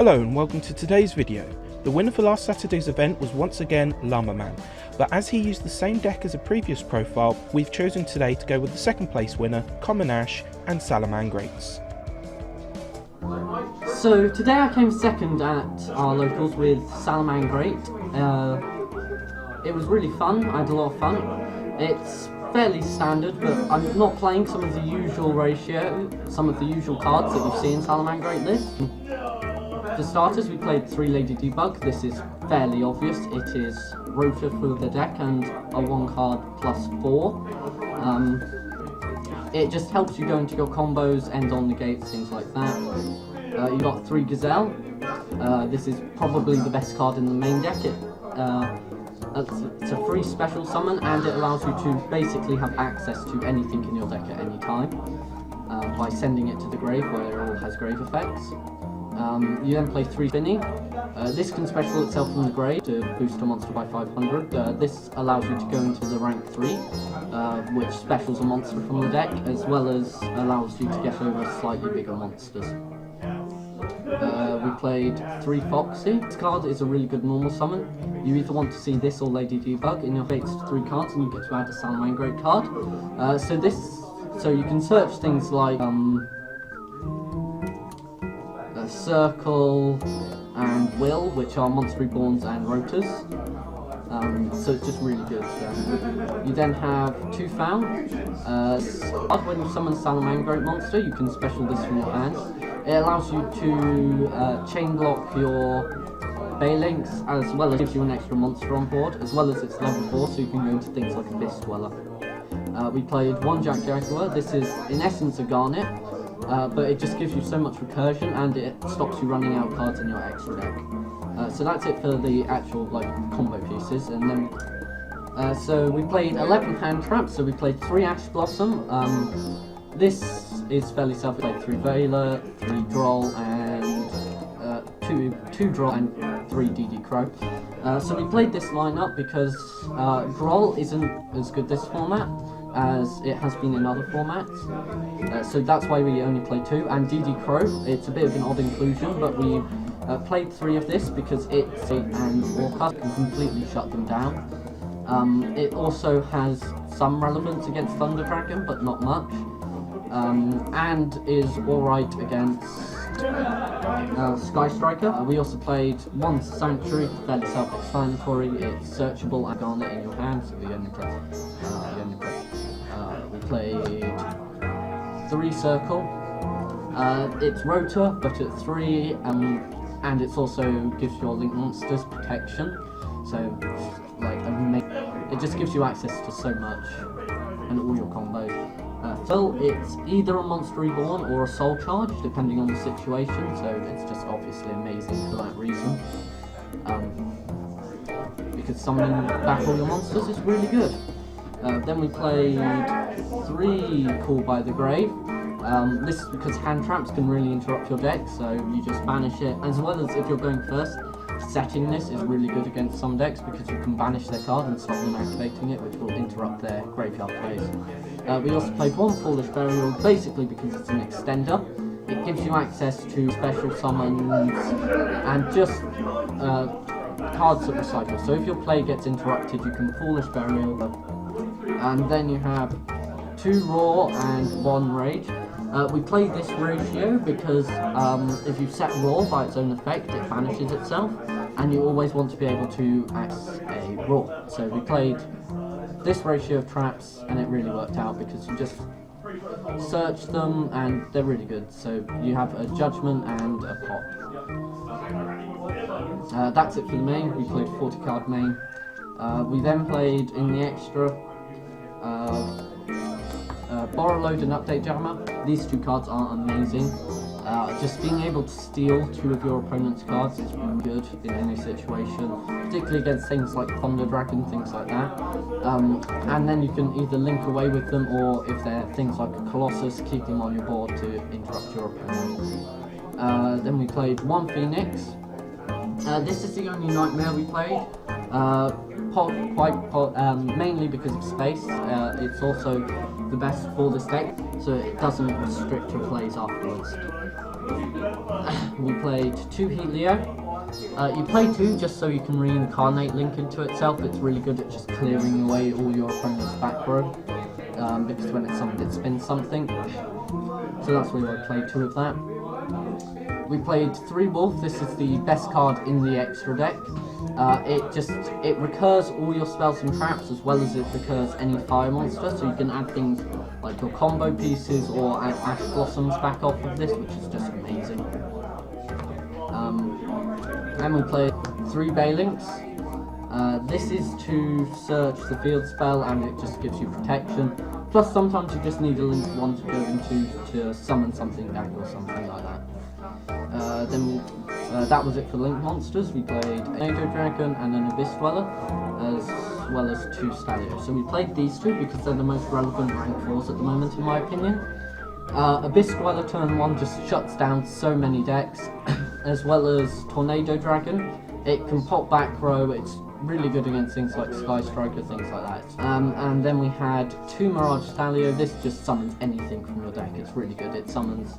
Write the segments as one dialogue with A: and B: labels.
A: Hello and welcome to today's video. The winner for last Saturday's event was once again Llama Man, but as he used the same deck as a previous profile, we've chosen today to go with the second place winner, Common Ash and Salamangreats.
B: So today I came second at our locals with Salamangreat. It was really fun, I had a lot of fun. It's fairly standard, but I'm not playing some of the usual cards that you see in Salamangreat list. For starters, we played 3 Lady Debug. This is fairly obvious. It is Rota for the deck and a 1 card plus 4. It just helps you go into your combos, end on negates, things like that. You got 3 Gazelle. This is probably the best card in the main deck. It's a free special summon, and it allows you to basically have access to anything in your deck at any time by sending it to the grave where it all has grave effects. You then play 3 Spinny. This can special itself from the grave to boost a monster by 500. This allows you to go into the rank 3, which specials a monster from the deck, as well as allows you to get over slightly bigger monsters. We played 3 Foxy. This card is a really good normal summon. You either want to see this or Lady Debug. In your face 3 cards, and you get to add a Salamangreat card. So you can search things like Circle and Will, which are Monster Reborns and Rotas. So it's just really good. You then have 2 Found. When you summon a Salamangreat monster, you can special this from your hand. It allows you to chain block your Balinks, as well as gives you an extra monster on board, as well as it's level 4, so you can go into things like Abyss Dweller. We played 1 Jack Jaguar. This is in essence a Garnet, but it just gives you so much recursion, and it stops you running out cards in your extra deck. So that's it for the actual combo pieces, and then so we played 11 hand traps. So we played 3 Ash Blossom. This is fairly self. We played 3 Veiler, 3 Droll, and 2 Droll and 3 DD Crow. So we played this lineup because Droll isn't as good this format as it has been in other formats, so that's why we only play 2. And DD Crow, it's a bit of an odd inclusion, but we played 3 of this because it's and Orca can completely shut them down. It also has some relevance against Thunder Dragon, but not much, and is alright against Sky Striker. We also played 1 Sanctuary, fairly self-explanatory. It's searchable and Garnet in your hand, so you only press. We played 3 Circle. It's Rota, but at 3, and it also gives your Link monsters protection. So, it just gives you access to so much and all your combos. So it's either a Monster Reborn or a Soul Charge, depending on the situation, so it's just obviously amazing for that reason. Because summoning back all your monsters is really good. Then we played 3 Call by the Grave. This is because hand traps can really interrupt your deck, so you just banish it, as well as if you're going first. Setting this is really good against some decks because you can banish their card and stop them activating it, which will interrupt their graveyard plays. We also played 1 Foolish Burial, basically because it's an extender. It gives you access to special summons and just cards that recycle. So if your play gets interrupted, you can Foolish Burial. And then you have 2 Raw and 1 Rage. We played this ratio because if you set Raw by its own effect, it banishes itself, and you always want to be able to access a Raw. So we played this ratio of traps, and it really worked out because you just search them, and they're really good. So you have a Judgment and a Pop. That's it for the main. We played 40 card main. We then played in the extra Borrow Load and Update Jammer. These 2 cards are amazing. Just being able to steal 2 of your opponent's cards is really good in any situation, particularly against things like Thunder Dragon, things like that. And then you can either link away with them, or if they're things like a Colossus, keep them on your board to interrupt your opponent. Then we played 1 Phoenix. This is the only Nightmare we played. Mainly because of space. It's also the best for this deck, so it doesn't restrict your plays afterwards. we played 2 Helio. You play 2 just so you can reincarnate Link into itself. It's really good at just clearing away all your opponent's back row, because when it's summoned it spins something. So that's why I played 2 of that. We played 3 Wolf. This is the best card in the extra deck. It recurs all your spells and traps, as well as it recurs any fire monster, so you can add things like your combo pieces or add Ash Blossoms back off of this, which is just amazing. And we played 3 Balinks. This is to search the field spell, and it just gives you protection. Plus sometimes you just need a Link 1 to go into to summon something back or something like that. That was it for Link monsters. We played a Tornado Dragon and an Abyss Dweller, as well as 2 Stalios. So we played these 2 because they're the most relevant rank 4s at the moment, in my opinion. Abyss Dweller turn 1 just shuts down so many decks, as well as Tornado Dragon. It can pop back row. It's really good against things like Sky Striker, things like that. And then we had 2 Mirage Stalio. This just summons anything from your deck. It's really good. It summons,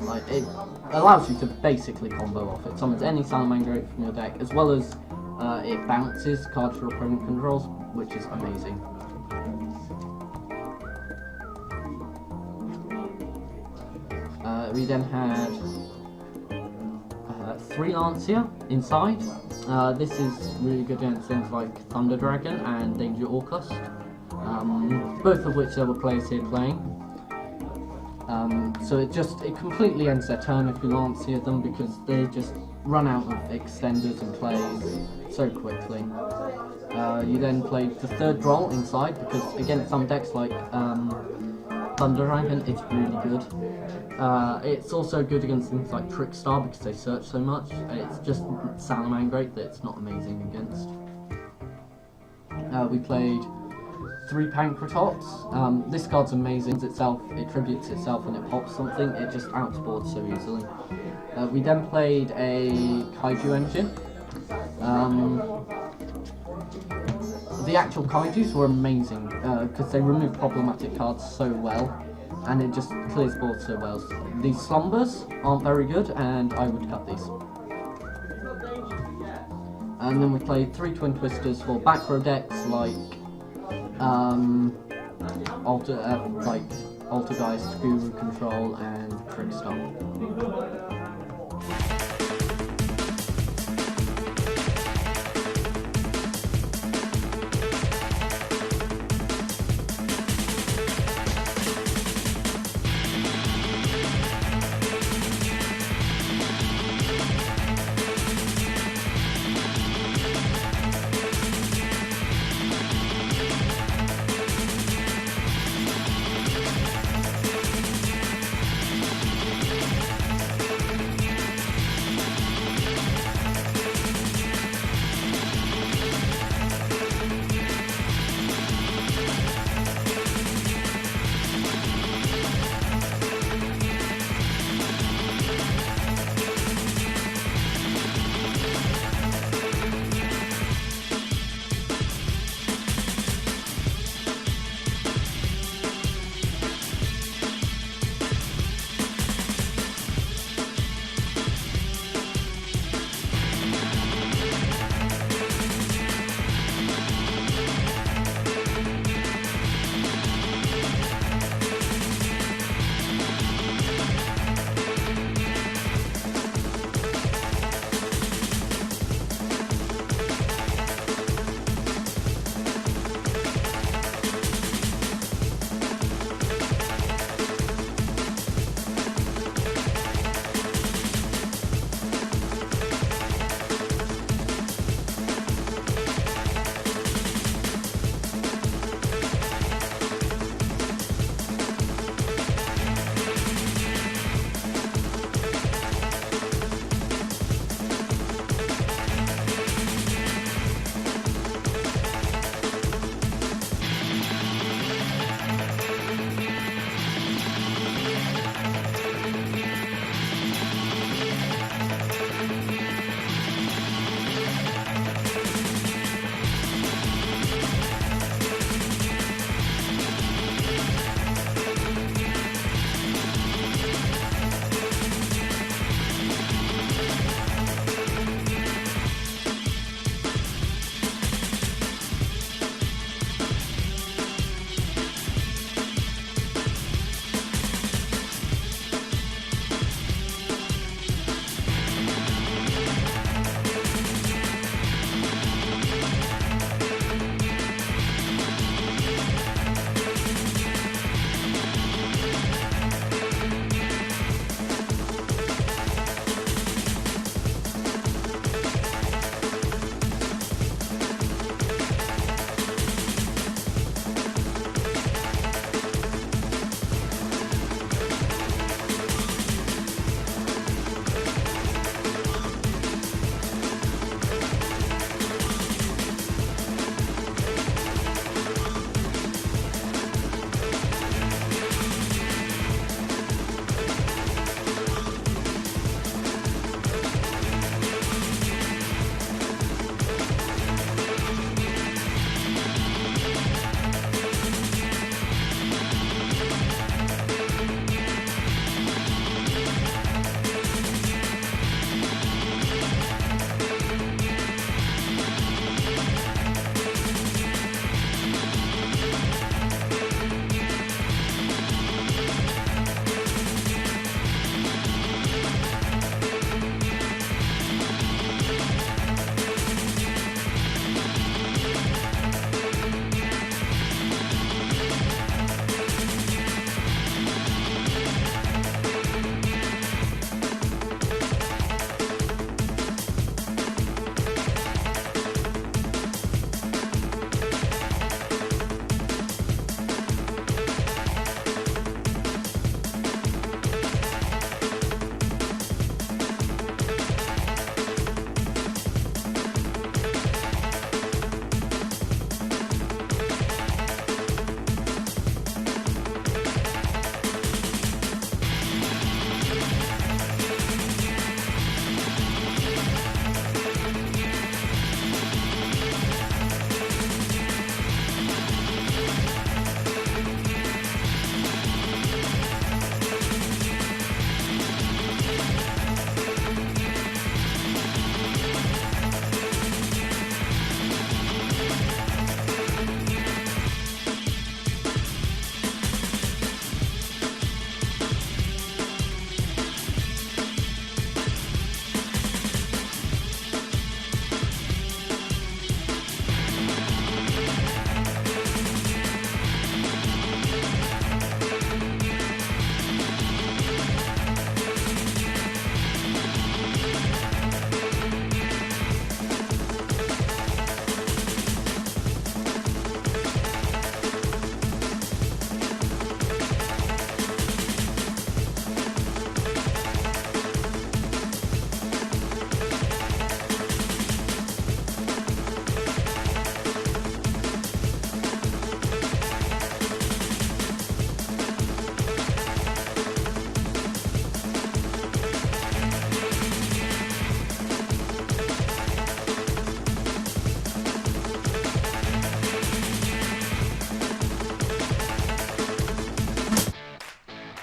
B: like, it allows you to basically combo off. It summons any Salamangreat from your deck, as well as it bounces cards your opponent controls, which is amazing. We then had 3 Lancia inside. This is really good against things like Thunder Dragon and Danger Orcust, both of which there were players here playing. So it completely ends their turn if you Lancia them, because they just run out of extenders and plays so quickly. You then played the 3rd Droll inside, because against some decks like Thunder Dragon, it's really good. It's also good against things like Trickstar because they search so much. It's just Salamangreat that it's not amazing against. We played 3 Pancratops. This card's amazing itself. It tributes itself and it pops something. It just outsboards so easily. We then played a Kaiju engine. The actual Kaijus were amazing because they remove problematic cards so well, and it just clears board so well. These Slumbers aren't very good, and I would cut these. And then we played 3 Twin Twisters for back row decks like Altergeist, Guru Control, and Trickstar.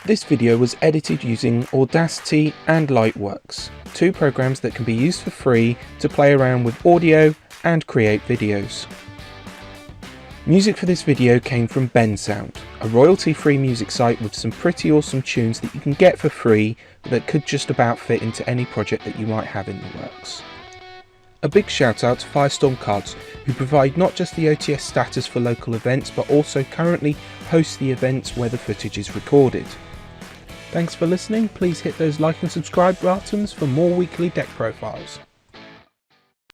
A: This video was edited using Audacity and Lightworks, two programs that can be used for free to play around with audio and create videos. Music for this video came from Bensound, a royalty-free music site with some pretty awesome tunes that you can get for free that could just about fit into any project that you might have in the works. A big shout out to Firestorm Cards, who provide not just the OTS status for local events but also currently host the events where the footage is recorded. Thanks for listening. Please hit those like and subscribe buttons for more weekly deck profiles.